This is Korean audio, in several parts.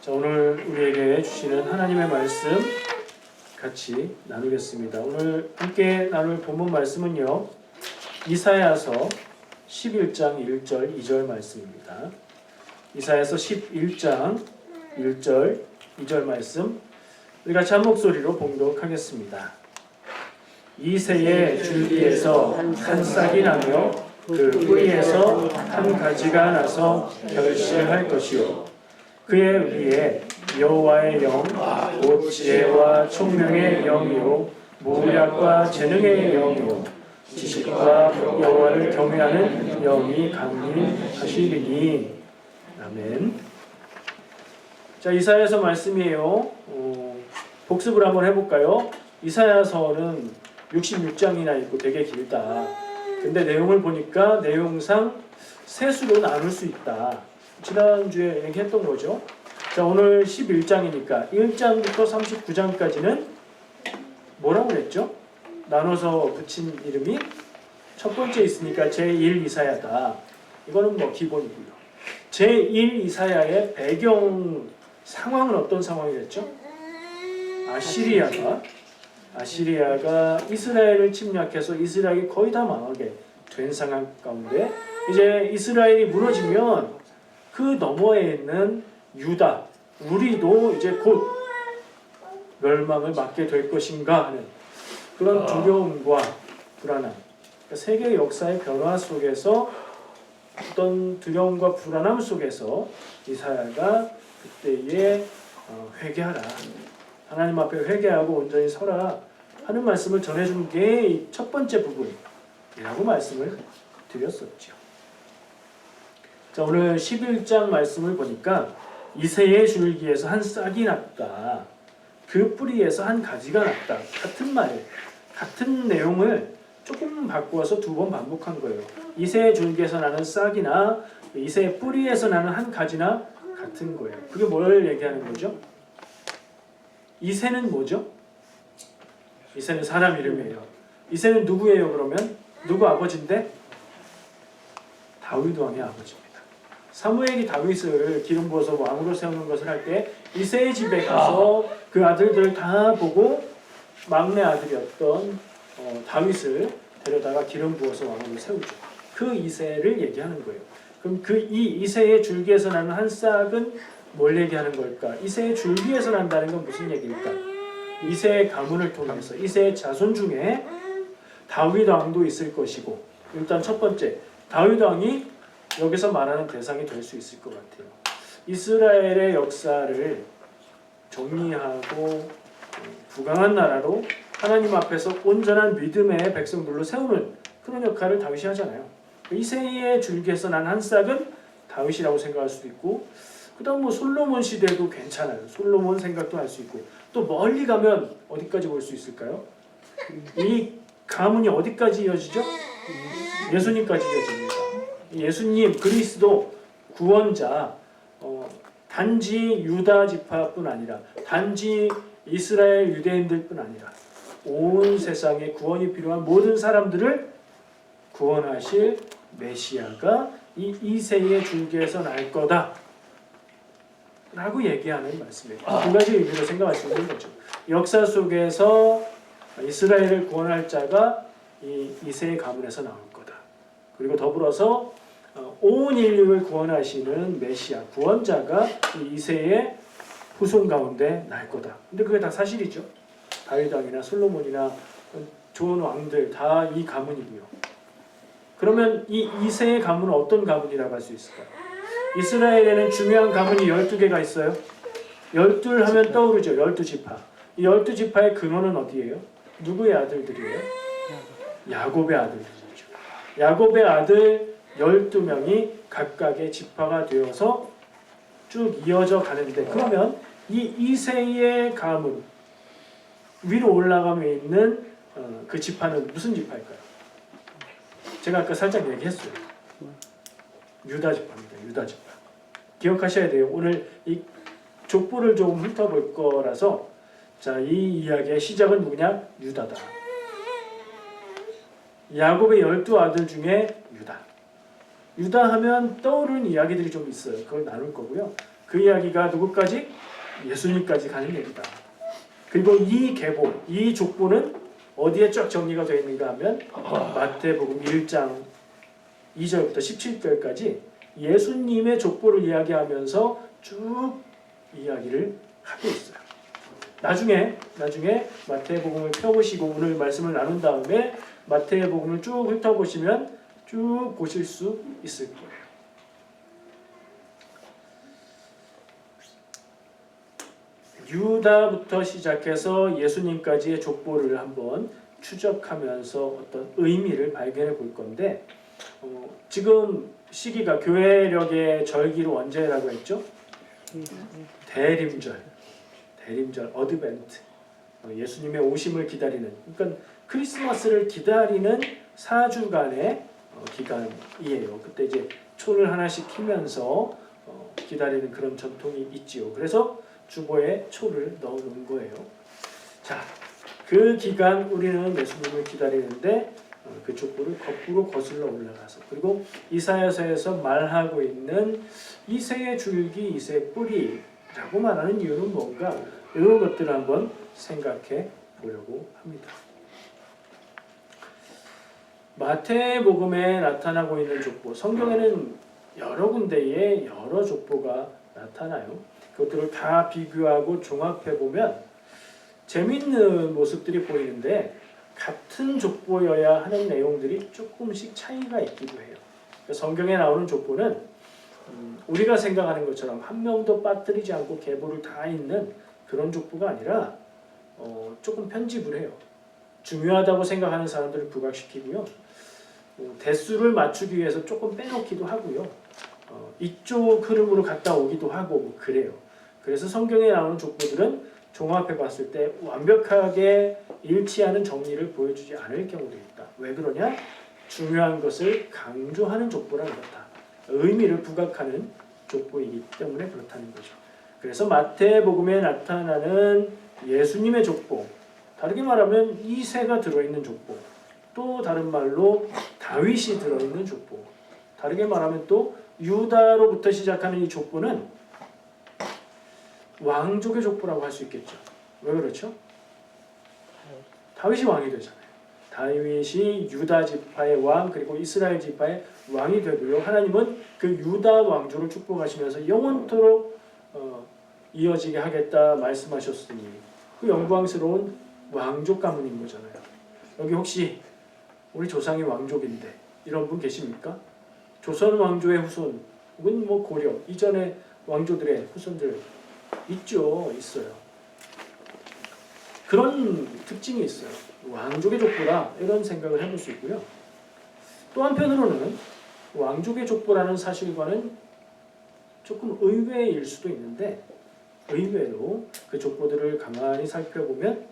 자, 오늘 우리에게 주시는 하나님의 말씀 같이 나누겠습니다. 오늘 함께 나눌 본문 말씀은요, 이사야서 11장 1절 2절 말씀입니다. 이사야서 11장 1절 2절 말씀 우리 같이 한 목소리로 봉독하겠습니다. 이새의 줄기에서 한 싹이 나며 그 뿌리에서 한 가지가 나서 결실할 것이요 그의 위에 여호와의 영, 곧 지혜와 총명의 영이요 모략과 재능의 영이요 지식과 여호와를 경외하는 영이 강림하시리니. 아멘. 자, 이사야서 말씀이에요. 복습을 한번 해볼까요? 이사야서는 66장이나 있고 되게 길다. 근데 내용을 보니까 내용상 세수로 나눌 수 있다. 지난주에 얘기했던 거죠. 자, 오늘 11장이니까 1장부터 39장까지는 뭐라고 그랬죠? 나눠서 붙인 이름이 첫 번째 있으니까 제1 이사야다. 이거는 뭐 기본이고요. 제1 이사야의 배경 상황은 어떤 상황이랬죠? 아시리아가 이스라엘을 침략해서 이스라엘이 거의 다 망하게 된 상황 가운데 이제 이스라엘이 무너지면 그 너머에 있는 유다, 우리도 이제 곧 멸망을 맞게 될 것인가 하는 그런 두려움과 불안함. 그러니까 세계 역사의 변화 속에서 어떤 두려움과 불안함 속에서 이사야가 그때에 회개하라. 하나님 앞에 회개하고 온전히 서라 하는 말씀을 전해준 게 첫 번째 부분이라고 말씀을 드렸었죠. 자, 오늘 11장 말씀을 보니까 이새의 줄기에서 한 싹이 났다. 그 뿌리에서 한 가지가 났다. 같은 말, 같은 내용을 조금 바꾸어서 두 번 반복한 거예요. 이새의 줄기에서 나는 싹이나 이새의 뿌리에서 나는 한 가지나 같은 거예요. 그게 뭘 얘기하는 거죠? 이새는 뭐죠? 이새는 사람 이름이에요. 이새는 누구예요 그러면? 누구 아버지인데? 다윗 왕의 아버지입니다. 사무엘이 다윗을 기름 부어서 왕으로 세우는 것을 할 때 이새의 집에 가서 그 아들들을 다 보고 막내 아들이었던 다윗을 데려다가 기름 부어서 왕으로 세우죠. 그 이새를 얘기하는 거예요. 그럼 그 이 이새의 줄기에서 나는 한 싹은 뭘 얘기하는 걸까? 이새의 줄기에서 난다는 건 무슨 얘기일까? 이새의 가문을 통해서 이새의 자손 중에 다윗 왕도 있을 것이고, 일단 첫 번째 다윗 왕이 여기서 말하는 대상이 될 수 있을 것 같아요. 이스라엘의 역사를 정리하고 부강한 나라로 하나님 앞에서 온전한 믿음의 백성들로 세우는 그런 역할을 다윗이 하잖아요. 이새의 줄기에서 난 한 싹은 다윗이라고 생각할 수도 있고, 그 다음 뭐 솔로몬 시대도 괜찮아요. 솔로몬 생각도 할 수 있고, 또 멀리 가면 어디까지 볼 수 있을까요? 이 가문이 어디까지 이어지죠? 예수님까지 이어집니다. 예수님 그리스도 구원자, 단지 유다 지파뿐 아니라 단지 이스라엘 유대인들뿐 아니라 온 세상에 구원이 필요한 모든 사람들을 구원하실 메시아가 이 이새의 줄기에서 날 거다 라고 얘기하는 말씀이에요. 두 가지 의미로 생각할 수 있는 거죠. 역사 속에서 이스라엘을 구원할 자가 이 이새의 가문에서 나올 거다. 그리고 더불어서 온 인류를 구원하시는 메시아, 구원자가 이 이새의 후손 가운데 날 거다. 근데 그게 다 사실이죠. 다윗 왕이나 솔로몬이나 좋은 왕들 다 이 가문이고요. 그러면 이 이새의 가문은 어떤 가문이라고 할 수 있을까요? 이스라엘에는 중요한 가문이 12개가 있어요. 12 하면 떠오르죠. 12지파. 이 12지파의 근원은 어디예요? 누구의 아들들이에요? 야곱의 아들들이죠. 야곱의 아들 12명이 각각의 지파가 되어서 쭉 이어져 가는데, 그러면 이 이새의 가문 위로 올라가면 있는 그 지파는 무슨 지파일까요? 제가 아까 살짝 얘기했어요. 유다 지파입니다. 유다 지파. 기억하셔야 돼요. 오늘 이 족보를 조금 훑어볼 거라서, 자, 이 이야기의 시작은 누구냐? 유다다. 야곱의 12아들 중에 유다. 유다 하면 떠오르는 이야기들이 좀 있어요. 그걸 나눌 거고요. 그 이야기가 누구까지? 예수님까지 가는 얘기다. 그리고 이 계보, 이 족보는 어디에 쫙 정리가 되어 있는가 하면 마태복음 1장 2절부터 17절까지 예수님의 족보를 이야기하면서 쭉 이야기를 하고 있어요. 나중에 마태복음을 펴보시고 오늘 말씀을 나눈 다음에 마태복음을 쭉 훑어보시면 쭉 보실 수 있을 거예요. 유다부터 시작해서 예수님까지의 족보를 한번 추적하면서 어떤 의미를 발견해 볼 건데 지금 시기가 교회력의 절기로 언제라고 했죠? 대림절, 어드벤트, 예수님의 오심을 기다리는, 그러니까 크리스마스를 기다리는 4주간의 기간이에요. 그때 이제 초를 하나씩 피면서 기다리는 그런 전통이 있지요. 그래서 주보에 초를 넣어 놓은 거예요. 자, 그 기간 우리는 예수님을 기다리는데 그 족보를 거꾸로 거슬러 올라가서, 그리고 이사야서에서 말하고 있는 이새의 줄기, 이새의 뿌리라고 말하는 이유는 뭔가, 이런 것들을 한번 생각해 보려고 합니다. 마태복음에 나타나고 있는 족보, 성경에는 여러 군데에 여러 족보가 나타나요. 그것들을 다 비교하고 종합해 보면 재미있는 모습들이 보이는데 같은 족보여야 하는 내용들이 조금씩 차이가 있기도 해요. 성경에 나오는 족보는 우리가 생각하는 것처럼 한 명도 빠뜨리지 않고 계보를 다 있는 그런 족보가 아니라 조금 편집을 해요. 중요하다고 생각하는 사람들을 부각시키고요. 대수를 맞추기 위해서 조금 빼놓기도 하고요. 이쪽 흐름으로 갔다 오기도 하고 뭐 그래요. 그래서 성경에 나오는 족보들은 종합해 봤을 때 완벽하게 일치하는 정리를 보여주지 않을 경우도 있다. 왜 그러냐? 중요한 것을 강조하는 족보라 그렇다. 의미를 부각하는 족보이기 때문에 그렇다는 거죠. 그래서 마태복음에 나타나는 예수님의 족보, 다르게 말하면 이새가 들어있는 족보, 또 다른 말로 다윗이 들어있는 족보, 다르게 말하면 또 유다로부터 시작하는 이 족보는 왕족의 족보라고 할 수 있겠죠. 왜 그렇죠? 다윗이 왕이 되잖아요. 다윗이 유다 지파의 왕, 그리고 이스라엘 지파의 왕이 되고요. 하나님은 그 유다 왕조를 축복하시면서 영원토록 이어지게 하겠다 말씀하셨으니 그 영광스러운 왕족 가문인 거잖아요. 여기 혹시 우리 조상이 왕족인데 이런 분 계십니까? 조선 왕조의 후손 혹은 뭐 고려 이전의 왕조들의 후손들 있어요. 그런 특징이 있어요. 왕족의 족보라 이런 생각을 해볼 수 있고요. 또 한편으로는 왕족의 족보라는 사실과는 조금 의외일 수도 있는데 의외로 그 족보들을 가만히 살펴보면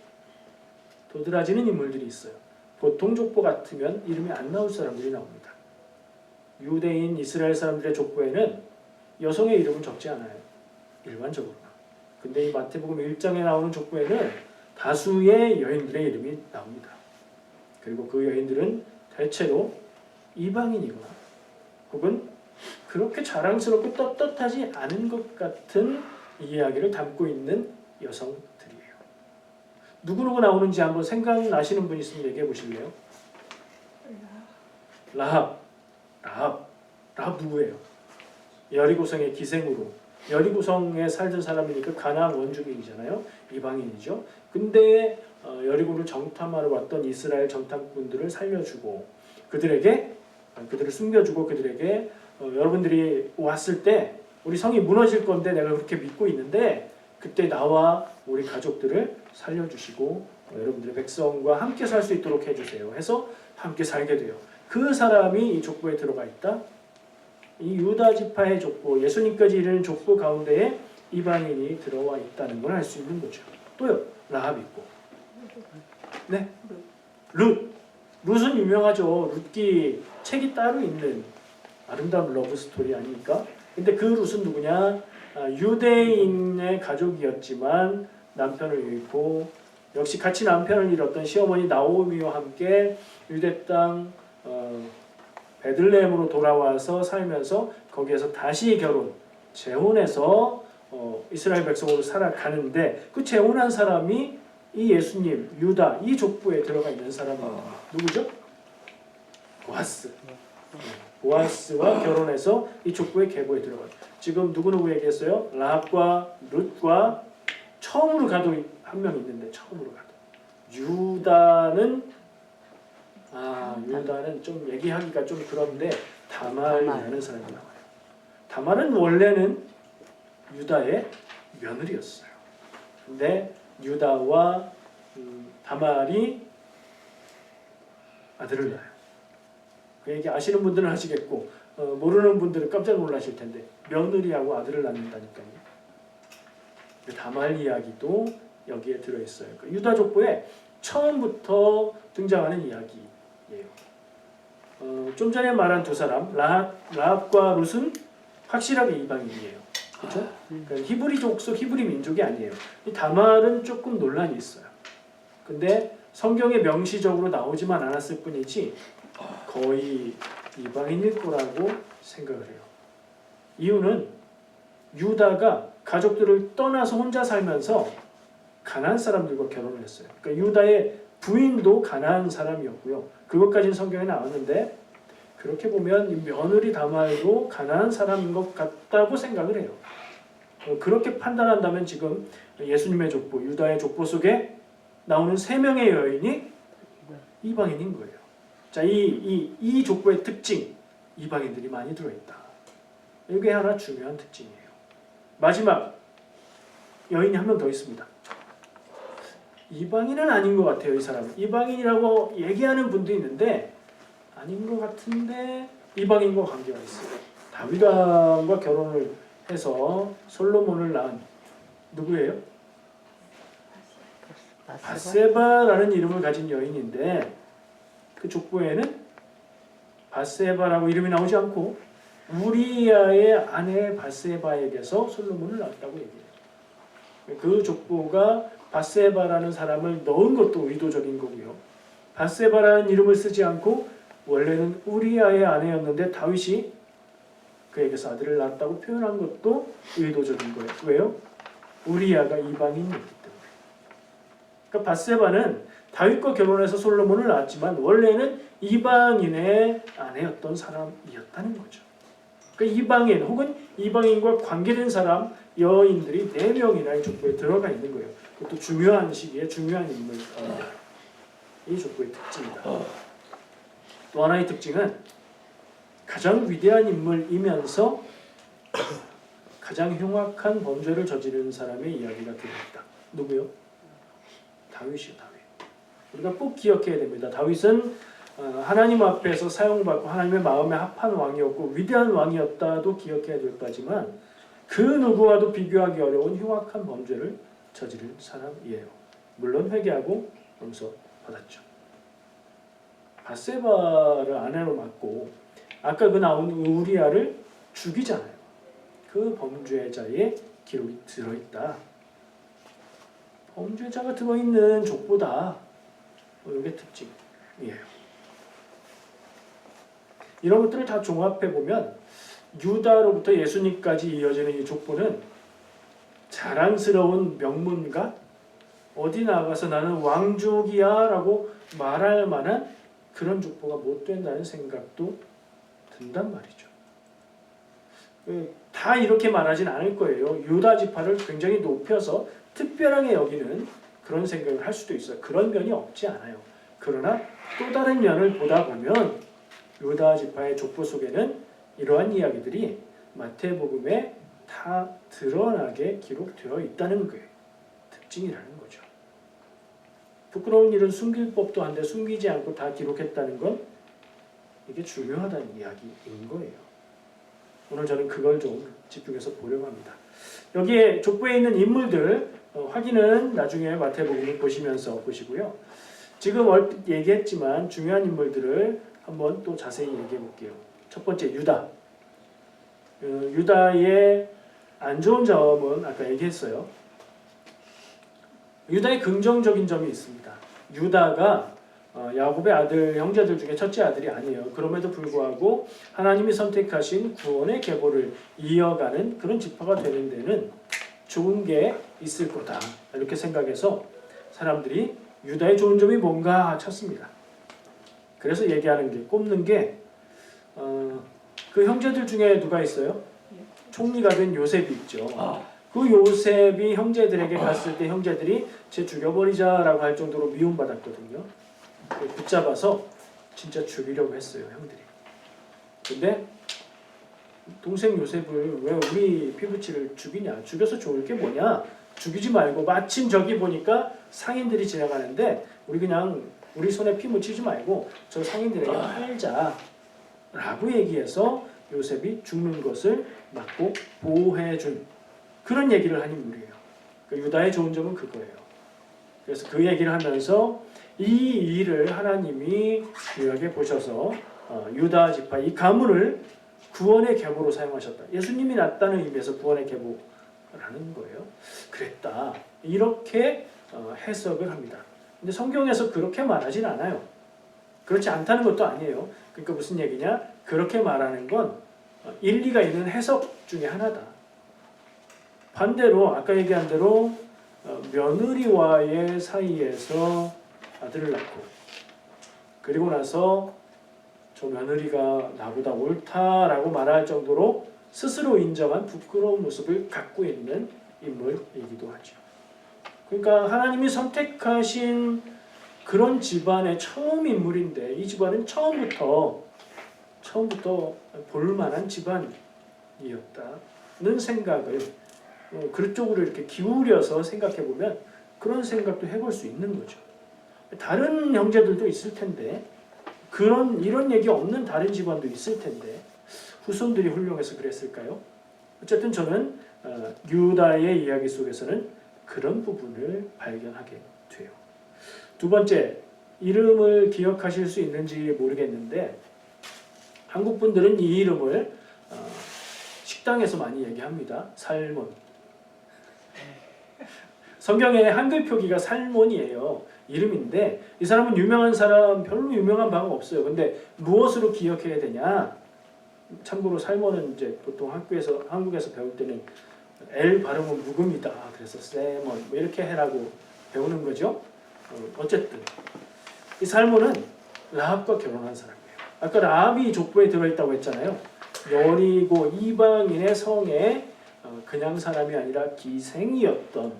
도드라지는 인물들이 있어요. 보통 족보 같으면 이름이 안 나올 사람들이 나옵니다. 유대인 이스라엘 사람들의 족보에는 여성의 이름은 적지 않아요. 일반적으로. 근데 이 마태복음 1장에 나오는 족보에는 다수의 여인들의 이름이 나옵니다. 그리고 그 여인들은 대체로 이방인이거나 혹은 그렇게 자랑스럽고 떳떳하지 않은 것 같은 이야기를 담고 있는 여성들이에요. 누구누구 나오는지 한번 생각나시는 분 있으면 얘기해 보실래요? 라합 누구예요? 여리고성의 기생으로, 여리고성에 살던 사람이니까 가나안 원주민이잖아요. 이방인이죠. 근데 여리고를 정탐하러 왔던 이스라엘 정탐꾼들을 살려주고 그들을 숨겨주고 그들에게 여러분들이 왔을 때 우리 성이 무너질 건데 내가 그렇게 믿고 있는데 그때 나와 우리 가족들을 살려주시고 여러분들의 백성과 함께 살 수 있도록 해주세요 해서 함께 살게 돼요. 그 사람이 이 족보에 들어가 있다. 이 유다 지파의 족보, 예수님까지 이르는 족보 가운데에 이방인이 들어와 있다는 걸 알 수 있는 거죠. 또요, 라합 있고, 네, 룻은 유명하죠. 룻기 책이 따로 있는 아름다운 러브 스토리 아닙니까? 근데 그 룻은 누구냐? 유대인의 가족이었지만 남편을 잃고 역시 같이 남편을 잃었던 시어머니 나오미와 함께 유대 땅 베들레헴으로 돌아와서 살면서 거기에서 다시 재혼해서 이스라엘 백성으로 살아가는데 그 재혼한 사람이 이 예수님, 유다 이 족보에 들어가 있는 사람입니다. 누구죠? 보아스. 보아스와 결혼해서 이 족보의 계보에 들어가요. 지금 누구 얘기했어요? 라합과 룻과 처음으로 가도 한 명 있는데 처음으로 가도 유다는 좀 얘기하기가 좀 그런데 다말이라는 사람이 나와요. 다말은 원래는 유다의 며느리였어요. 근데 유다와 다말이 아들을 낳아요. 그 얘기 아시는 분들은 아시겠고 모르는 분들은 깜짝 놀라실 텐데 며느리하고 아들을 낳는다니까요. 다말 이야기도 여기에 들어있어요. 유다 족보에 처음부터 등장하는 이야기예요. 좀 전에 말한 두 사람 라합과 룻은 확실하게 이방인이에요. 그렇죠? 그러니까 히브리 족속, 히브리 민족이 아니에요. 이 다말은 조금 논란이 있어요. 근데 성경에 명시적으로 나오지만 않았을 뿐이지 거의 이방인일 거라고 생각을 해요. 이유는 유다가 가족들을 떠나서 혼자 살면서 가나안 사람들과 결혼을 했어요. 그러니까 유다의 부인도 가나안 사람이었고요. 그것까지는 성경에 나왔는데 그렇게 보면 이 며느리 다말도 가나안 사람인 것 같다고 생각을 해요. 그렇게 판단한다면 지금 예수님의 족보, 유다의 족보 속에 나오는 3명의 여인이 이방인인 거예요. 자, 이 족보의 특징, 이방인들이 많이 들어있다. 이게 하나 중요한 특징이에요. 마지막 여인이 한 명 더 있습니다. 이방인은 아닌 것 같아요. 이 사람은 이방인이라고 얘기하는 분도 있는데 아닌 것 같은데 이방인과 관계가 있어요. 다윗 왕과 결혼을 해서 솔로몬을 낳은 누구예요? 바세바라는 이름을 가진 여인인데 그 족보에는 바세바라고 이름이 나오지 않고 우리아의 아내 바세바에게서 솔로몬을 낳았다고 얘기해요. 그 족보가 바세바라는 사람을 넣은 것도 의도적인 거고요. 바세바라는 이름을 쓰지 않고 원래는 우리아의 아내였는데 다윗이 그에게서 아들을 낳았다고 표현한 것도 의도적인 거예요. 왜요? 우리아가 이방인이었기 때문에. 그러니까 바세바는 다윗과 결혼해서 솔로몬을 낳았지만 원래는 이방인의 아내였던 사람이었다는 거죠. 그러니까 이방인 혹은 이방인과 관계된 사람 여인들이 4명이나 이 족보에 들어가 있는 거예요. 그것도 중요한 시기에 중요한 인물입니다. 이 족보의 특징이다. 또 하나의 특징은 가장 위대한 인물이면서 가장 흉악한 범죄를 저지른 사람의 이야기가 들어있다. 누구요? 다윗이요. 다윗. 우리가 꼭 기억해야 됩니다. 다윗은 하나님 앞에서 사용받고 하나님의 마음에 합한 왕이었고 위대한 왕이었다도 기억해야 될 거지만 그 누구와도 비교하기 어려운 흉악한 범죄를 저지른 사람이에요. 물론 회개하고 용서받았죠. 바세바를 아내로 맡고 아까 그 나온 우리아를 죽이잖아요. 그 범죄자의 기록이 들어있다. 범죄자가 들어있는 족보다 이게 특징이에요. 이런 것들을 다 종합해보면 유다로부터 예수님까지 이어지는 이 족보는 자랑스러운 명문가 어디 나가서 나는 왕족이야 라고 말할 만한 그런 족보가 못 된다는 생각도 든단 말이죠. 다 이렇게 말하진 않을 거예요. 유다 지파를 굉장히 높여서 특별하게 여기는 그런 생각을 할 수도 있어요. 그런 면이 없지 않아요. 그러나 또 다른 면을 보다 보면 유다 지파의 족보 속에는 이러한 이야기들이 마태복음에 다 드러나게 기록되어 있다는 게 특징이라는 거죠. 부끄러운 일은 숨길 법도 한데 숨기지 않고 다 기록했다는 건 이게 중요하다는 이야기인 거예요. 오늘 저는 그걸 좀 집중해서 보려고 합니다. 여기에 족보에 있는 인물들 확인은 나중에 마태복음을 보시면서 보시고요. 지금 얼핏 얘기했지만 중요한 인물들을 한번 또 자세히 얘기해 볼게요. 첫 번째 유다. 유다의 안 좋은 점은 아까 얘기했어요. 유다의 긍정적인 점이 있습니다. 유다가 야곱의 아들 형제들 중에 첫째 아들이 아니에요. 그럼에도 불구하고 하나님이 선택하신 구원의 계보를 이어가는 그런 지파가 되는 데는 좋은 게 있을 거다 이렇게 생각해서 사람들이 유다의 좋은 점이 뭔가 찾습니다. 그래서 얘기하는 게 꼽는 게 그 형제들 중에 누가 있어요? 총리가 된 요셉이 있죠. 그 요셉이 형제들에게 갔을 때 형제들이 쟤 죽여버리자라고 할 정도로 미움받았거든요. 붙잡아서 진짜 죽이려고 했어요, 형들이. 근데 동생 요셉을 왜 우리 피부치를 죽이냐? 죽여서 좋을 게 뭐냐? 죽이지 말고 마침 저기 보니까 상인들이 지나가는데 우리 그냥 우리 손에 피 묻히지 말고 저 상인들에게 팔자 라고 얘기해서 요셉이 죽는 것을 막고 보호해준 그런 얘기를 한 인물이에요. 그 유다의 좋은 점은 그거예요. 그래서 그 얘기를 하면서 이 일을 하나님이 유하게 보셔서 유다 지파 이 가문을 구원의 계보로 사용하셨다. 예수님이 낫다는 의미에서 구원의 계보라는 거예요. 그랬다. 이렇게 해석을 합니다. 근데 성경에서 그렇게 말하진 않아요. 그렇지 않다는 것도 아니에요. 그러니까 무슨 얘기냐? 그렇게 말하는 건 일리가 있는 해석 중에 하나다. 반대로 아까 얘기한 대로 며느리와의 사이에서 아들을 낳고 그리고 나서 저 며느리가 나보다 옳다라고 말할 정도로 스스로 인정한 부끄러운 모습을 갖고 있는 인물이기도 하죠. 그러니까 하나님이 선택하신 그런 집안의 처음 인물인데 이 집안은 처음부터 볼만한 집안이었다는 생각을 그쪽으로 이렇게 기울여서 생각해 보면 그런 생각도 해볼 수 있는 거죠. 다른 형제들도 있을 텐데 이런 얘기 없는 다른 집안도 있을 텐데 후손들이 훌륭해서 그랬을까요? 어쨌든 저는 유다의 이야기 속에서는 그런 부분을 발견하게 돼요. 두 번째, 이름을 기억하실 수 있는지 모르겠는데 한국 분들은 이 이름을 식당에서 많이 얘기합니다. 살몬. 성경에 한글 표기가 살몬이에요. 이름인데 이 사람은 유명한 사람 별로 유명한 바가 없어요. 근데 무엇으로 기억해야 되냐? 참고로 살몬은 이제 보통 한국에서 배울 때는 L 발음은 묵음이다. 그래서 세몬 뭐 이렇게 해라고 배우는 거죠. 어쨌든 이 살몬은 라합과 결혼한 사람이에요. 아까 라합이 족보에 들어있다고 했잖아요. 여리고 이방인의 성에 그냥 사람이 아니라 기생이었던,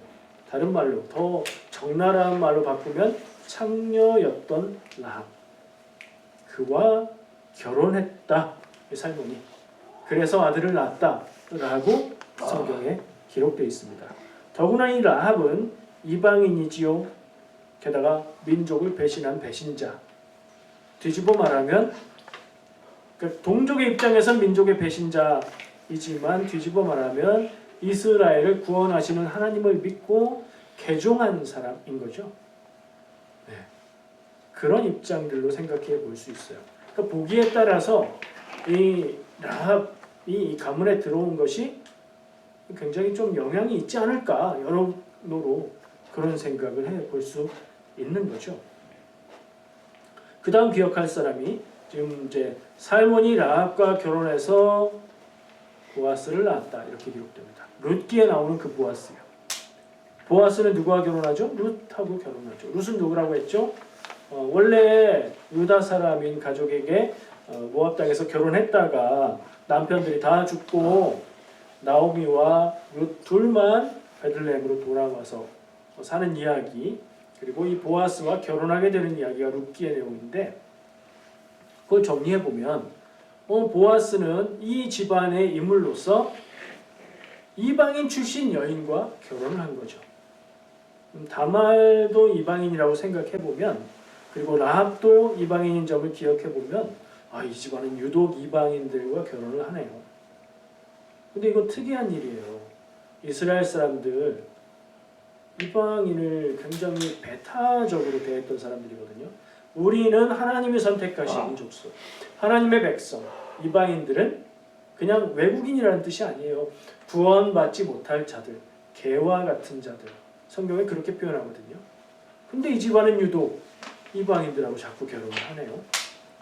다른 말로 더 적나라한 말로 바꾸면 창녀였던 라합, 그와 결혼했다. 이 살몬이. 그래서 아들을 낳았다라고 성경에 기록되어 있습니다. 더구나 이 라합은 이방인이지요. 게다가 민족을 배신한 배신자. 뒤집어 말하면 동족의 입장에선 민족의 배신자이지만 뒤집어 말하면 이스라엘을 구원하시는 하나님을 믿고 개종한 사람인 거죠. 네. 그런 입장들로 생각해 볼 수 있어요. 그러니까 보기에 따라서 이 라합이 이 가문에 들어온 것이 굉장히 좀 영향이 있지 않을까, 여러모로 그런 생각을 해 볼 수 있는 거죠. 그 다음 기억할 사람이 지금 이제 살몬이 라합과 결혼해서 보아스를 낳았다 이렇게 기록됩니다. 룻기에 나오는 그 보아스요. 보아스는 누구와 결혼하죠? 룻하고 결혼하죠. 룻은 누구라고 했죠? 원래 유다 사람인 가족에게 모압 땅에서 결혼했다가 남편들이 다 죽고 나오미와 룻 둘만 베들레헴으로 돌아와서 사는 이야기, 그리고 이 보아스와 결혼하게 되는 이야기가 룻기의 내용인데, 그걸 정리해보면 보아스는 이 집안의 인물로서 이방인 출신 여인과 결혼을 한 거죠. 다말도 이방인이라고 생각해보면, 그리고 라합도 이방인인 점을 기억해보면 이 집안은 유독 이방인들과 결혼을 하네요. 근데 이거 특이한 일이에요. 이스라엘 사람들 이방인을 굉장히 배타적으로 대했던 사람들이거든요. 우리는 하나님이 선택하신 족속, 하나님의 백성, 이방인들은 그냥 외국인이라는 뜻이 아니에요. 구원받지 못할 자들, 개와 같은 자들, 성경에 그렇게 표현하거든요. 근데 이 집안은 유독 이방인들하고 자꾸 결혼을 하네요.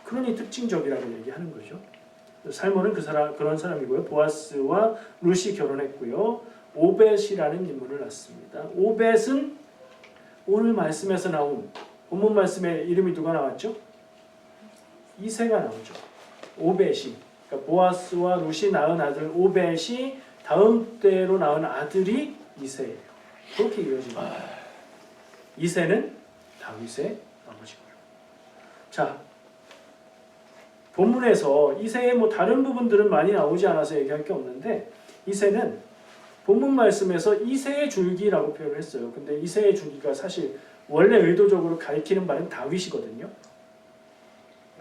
그러니 특징적이라고 얘기하는 거죠. 살몬은 그런 사람이고요. 보아스와 룻이 결혼했고요. 오벳이라는 인물을 낳습니다. 오벳은 오늘 말씀에서 나온 본문 말씀에 이름이 누가 나왔죠? 이새가 나오죠. 오벳이, 그러니까 보아스와 룻이 낳은 아들 오벳이 다음 때로 낳은 아들이 이새예요. 그렇게 이어집니다. 이새는 다윗의 아버지고요. 자, 본문에서 이새의 뭐 다른 부분들은 많이 나오지 않아서 얘기할 게 없는데 이새는 본문 말씀에서 이새의 줄기라고 표현을 했어요. 근데 이새의 줄기가 사실 원래 의도적으로 가리키는 바는 다윗이거든요.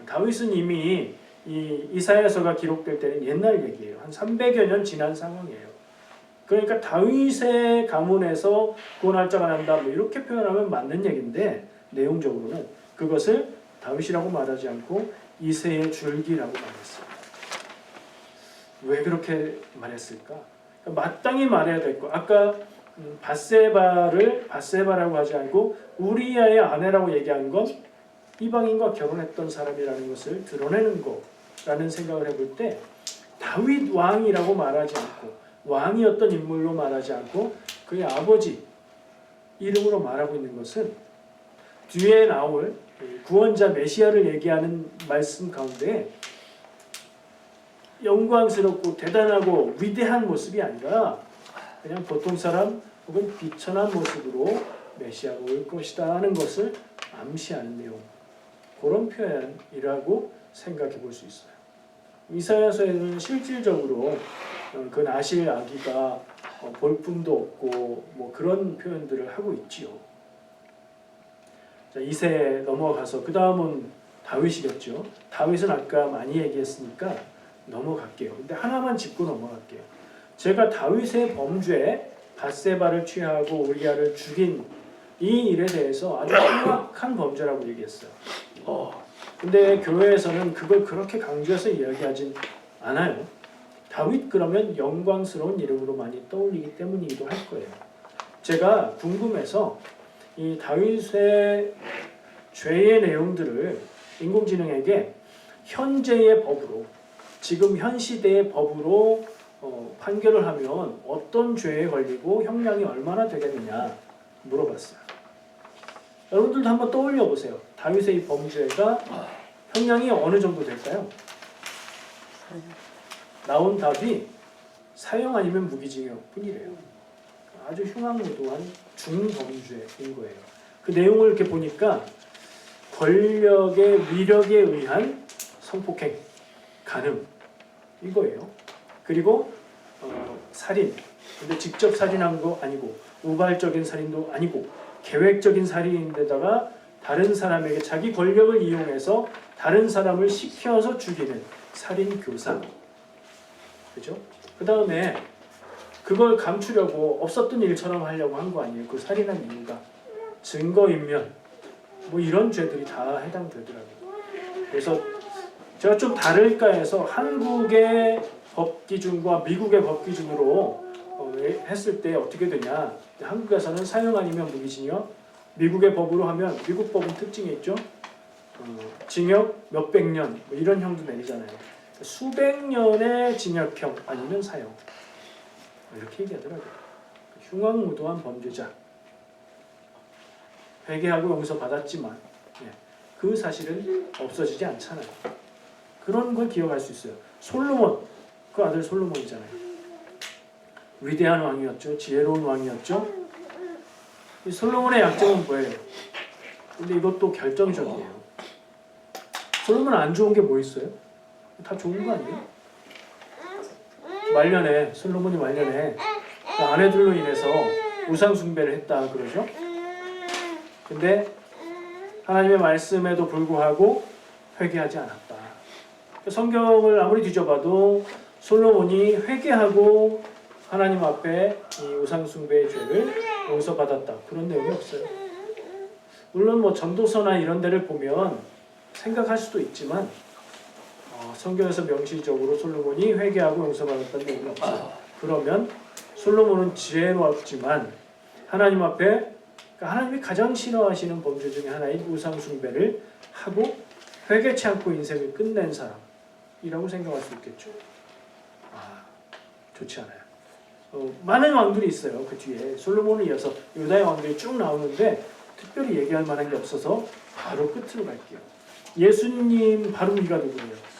다윗은 이미 이 이사야서가 기록될 때는 옛날 얘기예요. 한 300여 년 지난 상황이에요. 그러니까 다윗의 가문에서 구원할자가 난다 뭐 이렇게 표현하면 맞는 얘기인데 내용적으로는 그것을 다윗이라고 말하지 않고 이새의 줄기라고 말했어요. 왜 그렇게 말했을까? 그러니까 마땅히 말해야 될 거. 아까 밧세바를 밧세바라고 하지 않고 우리아의 아내라고 얘기한 건 이방인과 결혼했던 사람이라는 것을 드러내는 거라는 생각을 해볼 때 다윗 왕이라고 말하지 않고 왕이었던 인물로 말하지 않고 그의 아버지 이름으로 말하고 있는 것은 뒤에 나올 구원자 메시아를 얘기하는 말씀 가운데 영광스럽고 대단하고 위대한 모습이 아니라 그냥 보통 사람 혹은 비천한 모습으로 메시아가 올 것이다 하는 것을 암시하는 내용, 그런 표현이라고 생각해 볼 수 있어요. 이사야서에는 실질적으로 그 나실 아기가 볼품도 없고 뭐 그런 표현들을 하고 있지요. 자, 이세 넘어가서 그 다음은 다윗이겠죠. 다윗은 아까 많이 얘기했으니까 넘어갈게요. 근데 하나만 짚고 넘어갈게요. 제가 다윗의 범죄, 밧세바를 취하고 우리아를 죽인 이 일에 대해서 아주 흉악한 범죄라고 얘기했어요. 근데 교회에서는 그걸 그렇게 강조해서 이야기하진 않아요. 다윗 그러면 영광스러운 이름으로 많이 떠올리기 때문이기도 할 거예요. 제가 궁금해서 이 다윗의 죄의 내용들을 인공지능에게 현재의 법으로, 지금 현 시대의 법으로 판결을 하면 어떤 죄에 걸리고 형량이 얼마나 되겠느냐 물어봤어요. 여러분들도 한번 떠올려 보세요. 다윗의 이 범죄가 형량이 어느 정도 될까요? 나온 답이 사형 아니면 무기징역 뿐이래요. 아주 흉악무도한 중범죄인 거예요. 그 내용을 이렇게 보니까 권력의 위력에 의한 성폭행, 간음 이거예요. 그리고 살인, 근데 직접 살인한 거 아니고 우발적인 살인도 아니고 계획적인 살인인데다가 다른 사람에게 자기 권력을 이용해서 다른 사람을 시켜서 죽이는 살인 교사. 그죠? 그 다음에 그걸 감추려고 없었던 일처럼 하려고 한 거 아니에요. 그 살인한 이유가 증거인멸 뭐 이런 죄들이 다 해당되더라고요. 그래서 제가 좀 다를까 해서 한국의 법 기준과 미국의 법 기준으로 했을 때 어떻게 되냐. 한국에서는 사형 아니면 무기징역, 미국의 법으로 하면 미국 법은 특징이 있죠. 징역 몇백 년 뭐 이런 형도 내리잖아요. 수백 년의 징역형 아니면 사형 이렇게 얘기하더라고요. 흉악무도한 범죄자, 회개하고 용서받았지만 그 사실은 없어지지 않잖아요. 그런 걸 기억할 수 있어요. 솔로몬, 그 아들 솔로몬이잖아요. 위대한 왕이었죠. 지혜로운 왕이었죠. 이 솔로몬의 약점은 뭐예요? 근데 이것도 결정적이에요. 솔로몬 안 좋은 게 뭐 있어요? 다 좋은 거 아니에요? 말년에 솔로몬이 말년에 그 아내들로 인해서 우상 숭배를 했다 그러죠. 근데 하나님의 말씀에도 불구하고 회개하지 않았다. 성경을 아무리 뒤져봐도 솔로몬이 회개하고 하나님 앞에 이 우상 숭배의 죄를 용서받았다 그런 내용이 없어요. 물론 뭐 전도서나 이런 데를 보면 생각할 수도 있지만 성경에서 명시적으로 솔로몬이 회개하고 용서받았다는 내용이 없어요. 그러면 솔로몬은 지혜로웠지만 하나님 앞에, 그러니까 하나님이 가장 싫어하시는 범죄 중에 하나인 우상 숭배를 하고 회개치 않고 인생을 끝낸 사람이라고 생각할 수 있겠죠. 좋지 않아요. 많은 왕들이 있어요. 그 뒤에 솔로몬을 이어서 유다의 왕들이 쭉 나오는데 특별히 얘기할 만한 게 없어서 바로 끝으로 갈게요. 예수님 바로 위가 누구예요?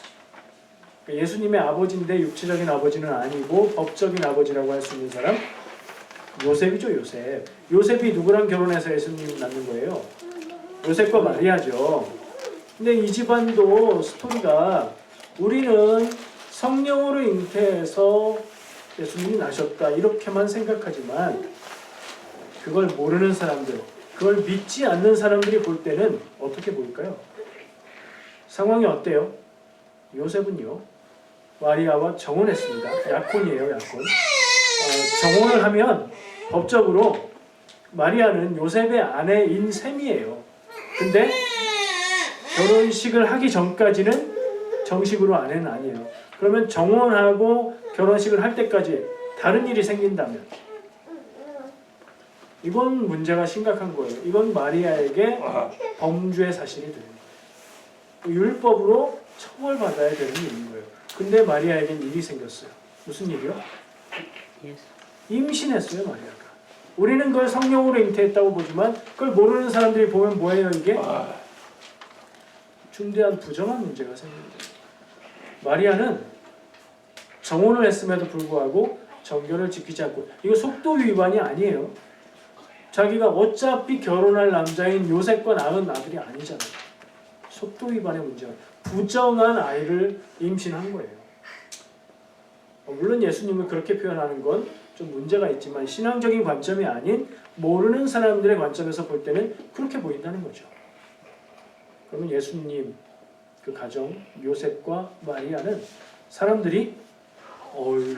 예수님의 아버지인데 육체적인 아버지는 아니고 법적인 아버지라고 할 수 있는 사람 요셉이죠. 요셉. 요셉이 누구랑 결혼해서 예수님이 낳는 거예요? 요셉과 마리아죠. 근데 이 집안도 스토리가 우리는 성령으로 잉태해서 예수님이 나셨다 이렇게만 생각하지만 그걸 모르는 사람들, 그걸 믿지 않는 사람들이 볼 때는 어떻게 보일까요? 상황이 어때요? 요셉은요 마리아와 정혼했습니다. 약혼이에요. 약혼. 정혼을 하면 법적으로 마리아는 요셉의 아내인 셈이에요. 근데 결혼식을 하기 전까지는 정식으로 아내는 아니에요. 그러면 정혼하고 결혼식을 할 때까지 다른 일이 생긴다면 이건 문제가 심각한 거예요. 이건 마리아에게 범죄의 사실이 되는 거예요. 율법으로 처벌받아야 되는 일인 거예요. 근데 마리아에겐 일이 생겼어요. 무슨 일이요? 임신했어요. 마리아가. 우리는 그걸 성령으로 잉태했다고 보지만 그걸 모르는 사람들이 보면 뭐예요 이게? 중대한 부정한 문제가 생깁니다. 마리아는 정혼을 했음에도 불구하고 정결을 지키지 않고 이거 속도 위반이 아니에요. 자기가 어차피 결혼할 남자인 요셉과 낳은 아들이 아니잖아요. 속도 위반의 문제가 부정한 아이를 임신한 거예요. 물론 예수님을 그렇게 표현하는 건 좀 문제가 있지만 신앙적인 관점이 아닌 모르는 사람들의 관점에서 볼 때는 그렇게 보인다는 거죠. 그러면 예수님 그 가정 요셉과 마리아는 사람들이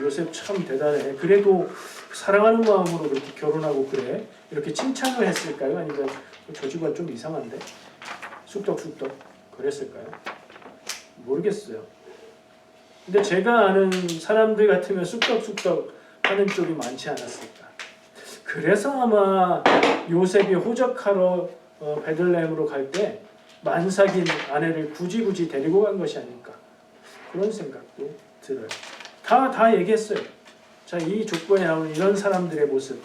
요셉 참 대단해. 그래도 사랑하는 마음으로 그렇게 결혼하고 그래. 이렇게 칭찬을 했을까요? 아니면 저 집안 좀 이상한데? 쑥덕쑥덕 그랬을까요? 모르겠어요. 근데 제가 아는 사람들 같으면 쑥덕쑥덕 하는 쪽이 많지 않았을까. 그래서 아마 요셉이 호적하러 베들레헴으로 갈 때 만삭인 아내를 굳이 데리고 간 것이 아닐까. 그런 생각도 들어요. 다 얘기했어요. 자, 이 족보에 나오는 이런 사람들의 모습.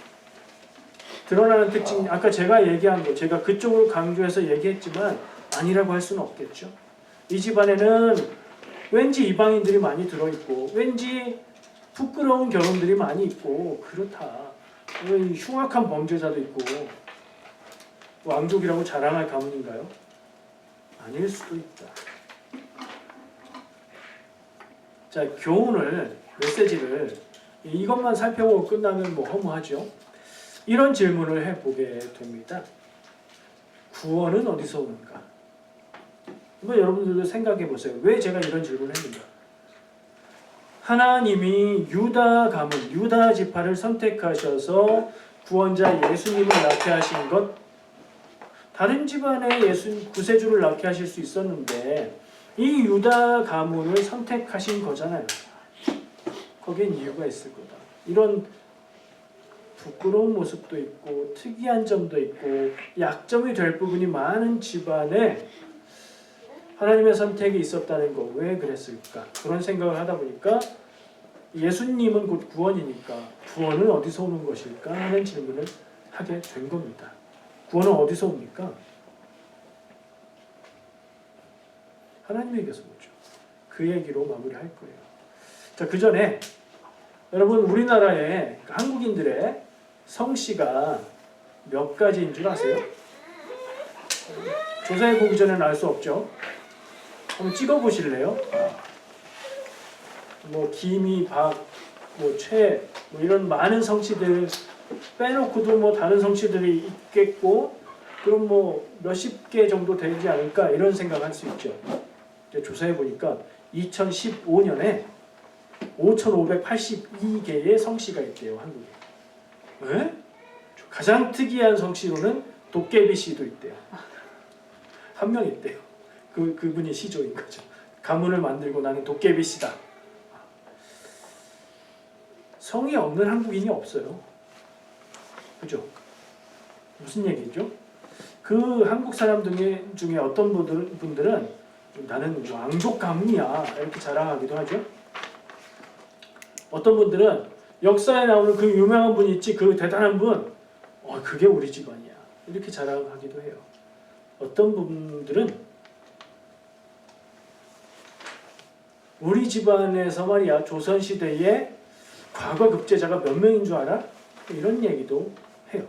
드러나는 특징, 아까 제가 얘기한 거, 제가 그쪽을 강조해서 얘기했지만 아니라고 할 수는 없겠죠. 이 집안에는 왠지 이방인들이 많이 들어있고 왠지 부끄러운 결혼들이 많이 있고 그렇다. 흉악한 범죄자도 있고 왕족이라고 자랑할 가문인가요? 아닐 수도 있다. 자, 교훈을, 메시지를 이것만 살펴보고 끝나면 뭐 허무하죠. 이런 질문을 해보게 됩니다. 구원은 어디서 오는가? 한번 여러분들도 생각해 보세요. 왜 제가 이런 질문을 했는가? 하나님이 유다 가문, 유다 지파를 선택하셔서 구원자 예수님을 낳게 하신 것, 다른 집안에 구세주를 낳게 하실 수 있었는데 이 유다 가문을 선택하신 거잖아요. 거기엔 이유가 있을 거다. 이런 부끄러운 모습도 있고 특이한 점도 있고 약점이 될 부분이 많은 집안에 하나님의 선택이 있었다는 거, 왜 그랬을까? 그런 생각을 하다 보니까 예수님은 곧 구원이니까 구원은 어디서 오는 것일까 하는 질문을 하게 된 겁니다. 구원은 어디서 옵니까? 하나님에게서 오죠. 그 얘기로 마무리할 거예요. 자, 그 전에 여러분 우리나라의 한국인들의 성씨가 몇 가지인 줄 아세요? 조사해 보기 전에는 알 수 없죠. 한번 찍어 보실래요? 뭐 김이, 박, 뭐 최, 뭐 이런 많은 성씨들 빼놓고도 뭐 다른 성씨들이 있겠고, 그럼 뭐 몇십 개 정도 되지 않을까 이런 생각할 수 있죠. 조사해 보니까 2015년에 5,582개의 성씨가 있대요, 한국에. 왜? 가장 특이한 성씨로는 도깨비 씨도 있대요. 한 명 있대요. 그분이 시조인 거죠. 가문을 만들고 나는 도깨비 씨다. 성이 없는 한국인이 없어요. 그죠? 무슨 얘기죠? 그 한국 사람 중에 어떤 분들은 나는 왕족 가문이야 이렇게 자랑하기도 하죠. 어떤 분들은 역사에 나오는 그 유명한 분 있지, 그 대단한 분, 그게 우리 집안이야. 이렇게 자랑하기도 해요. 어떤 분들은 우리 집안에서 말이야, 조선시대에 과거 급제자가 몇 명인 줄 알아? 이런 얘기도 해요.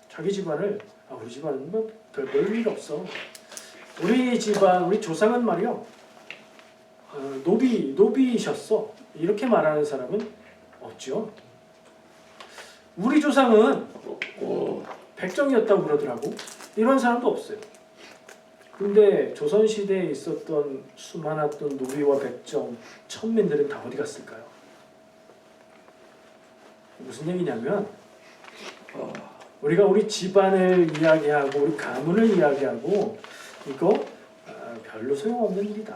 자기 집안을, 우리 집안은 뭐 별일 없어. 우리 집안, 우리 조상은 말이요, 노비셨어. 이렇게 말하는 사람은 없죠. 우리 조상은 백정이었다고 그러더라고. 이런 사람도 없어요. 근데 조선시대에 있었던 수많았던 노비와 백정, 천민들은 다 어디 갔을까요? 무슨 얘기냐면 우리가 우리 집안을 이야기하고 우리 가문을 이야기하고 이거 별로 소용없는 일이다.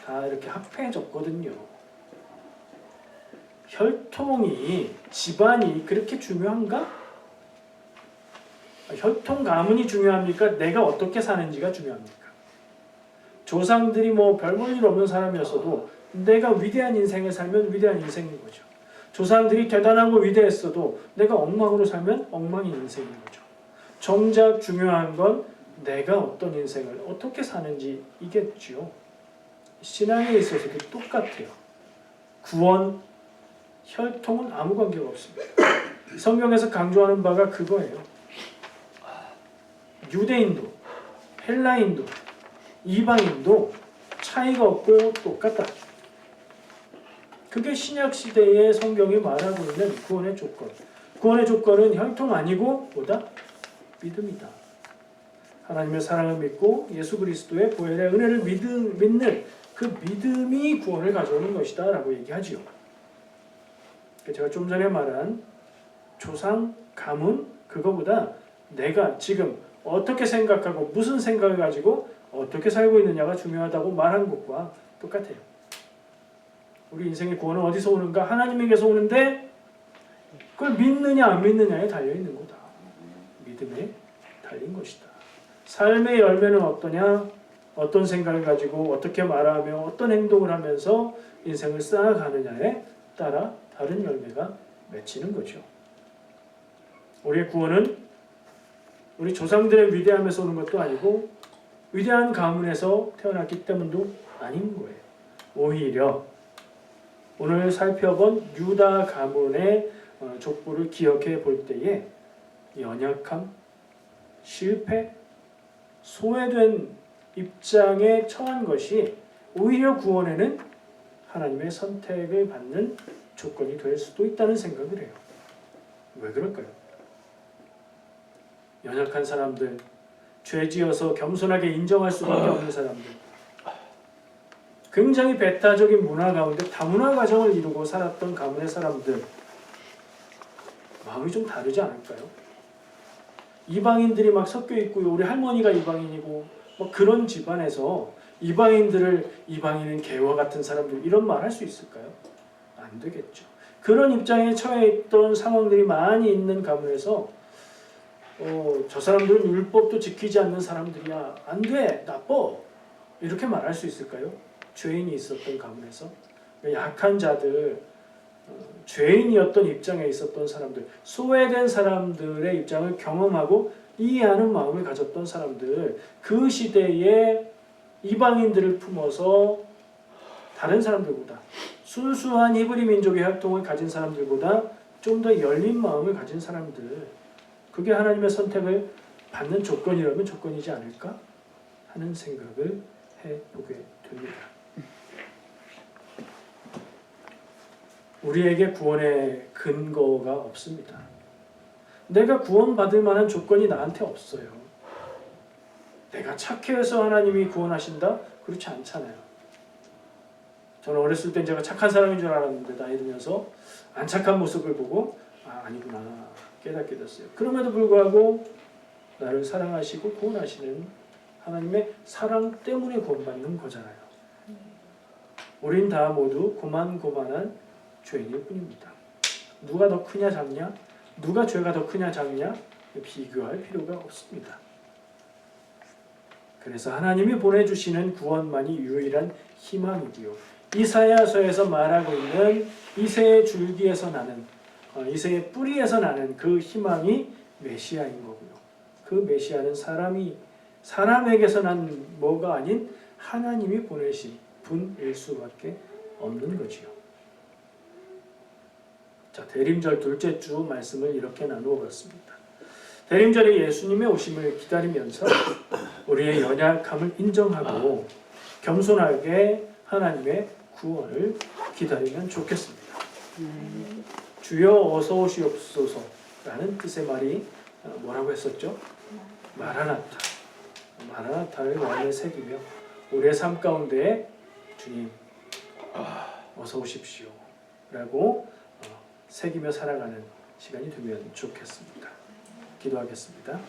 다 이렇게 합해졌거든요. 혈통이, 집안이 그렇게 중요한가? 혈통 가문이 중요합니까? 내가 어떻게 사는지가 중요합니까? 조상들이 뭐 별볼일 없는 사람이었어도 내가 위대한 인생을 살면 위대한 인생인 거죠. 조상들이 대단하고 위대했어도 내가 엉망으로 살면 엉망인 인생인 거죠. 정작 중요한 건 내가 어떤 인생을 어떻게 사는지이겠죠. 신앙에 있어서도 똑같아요. 구원, 혈통은 아무 관계가 없습니다. 성경에서 강조하는 바가 그거예요. 유대인도, 헬라인도, 이방인도 차이가 없고 똑같다. 그게 신약시대의 성경이 말하고 있는 구원의 조건. 구원의 조건은 혈통 아니고 뭐다? 믿음이다. 하나님의 사랑을 믿고 예수 그리스도의 보혈의 은혜를 믿는 그 믿음이 구원을 가져오는 것이다 라고 얘기하지요. 제가 좀 전에 말한 조상, 가문, 그거보다 내가 지금 어떻게 생각하고 무슨 생각을 가지고 어떻게 살고 있느냐가 중요하다고 말한 것과 똑같아요. 우리 인생의 구원은 어디서 오는가? 하나님에게서 오는데 그걸 믿느냐 안 믿느냐에 달려있는 거다. 믿음에 달린 것이다. 삶의 열매는 어떠냐? 어떤 생각을 가지고 어떻게 말하며 어떤 행동을 하면서 인생을 쌓아가느냐에 따라 다른 열매가 맺히는 거죠. 우리의 구원은 우리 조상들의 위대함에서 오는 것도 아니고 위대한 가문에서 태어났기 때문도 아닌 거예요. 오히려 오늘 살펴본 유다 가문의 족보를 기억해 볼 때에 연약함, 실패, 소외된 입장에 처한 것이 오히려 구원에는 하나님의 선택을 받는 조건이 될 수도 있다는 생각을 해요. 왜 그럴까요? 연약한 사람들, 죄지어서 겸손하게 인정할 수밖에 없는 사람들, 굉장히 배타적인 문화 가운데 다문화 가정을 이루고 살았던 가문의 사람들, 마음이 좀 다르지 않을까요? 이방인들이 막 섞여 있고 우리 할머니가 이방인이고 뭐 그런 집안에서 이방인은 개와 같은 사람들 이런 말 할 수 있을까요? 안 되겠죠. 그런 입장에 처해 있던 상황들이 많이 있는 가문에서 저 사람들은 율법도 지키지 않는 사람들이야. 안 돼. 나빠. 이렇게 말할 수 있을까요? 죄인이 있었던 가문에서 약한 자들, 죄인이었던 입장에 있었던 사람들, 소외된 사람들의 입장을 경험하고 이해하는 마음을 가졌던 사람들, 그 시대에 이방인들을 품어서 다른 사람들보다 순수한 히브리 민족의 혈통을 가진 사람들보다 좀 더 열린 마음을 가진 사람들, 그게 하나님의 선택을 받는 조건이라면 조건이지 않을까 하는 생각을 해보게 됩니다. 우리에게 구원의 근거가 없습니다. 내가 구원받을 만한 조건이 나한테 없어요. 내가 착해서 하나님이 구원하신다? 그렇지 않잖아요. 저는 어렸을 때 제가 착한 사람인 줄 알았는데 나이 들면서 안 착한 모습을 보고 아니구나 깨닫게 됐어요. 그럼에도 불구하고 나를 사랑하시고 구원하시는 하나님의 사랑 때문에 구원받는 거잖아요. 우린 다 모두 고만고만한 죄인일 뿐입니다. 누가 더 크냐 작냐? 누가 죄가 더 크냐 작냐? 비교할 필요가 없습니다. 그래서 하나님이 보내주시는 구원만이 유일한 희망이고요. 이사야서에서 말하고 있는 이새의 줄기에서 나는 이새의 뿌리에서 나는 그 희망이 메시아인 거고요. 그 메시아는 사람에게서 난 뭐가 아닌 하나님이 보내신 분일 수밖에 없는 거지요. 자, 대림절 둘째 주 말씀을 이렇게 나누어 봤습니다. 대림절에 예수님의 오심을 기다리면서 우리의 연약함을 인정하고 겸손하게 하나님의 구원을 기다리면 좋겠습니다. 주여 어서 오시옵소서라는 뜻의 말이 뭐라고 했었죠? 마라나타. 마라나타를 마음에 새기며 우리의 삶 가운데 주님 어서 오십시오 라고 새기며 살아가는 시간이 되면 좋겠습니다. 기도하겠습니다.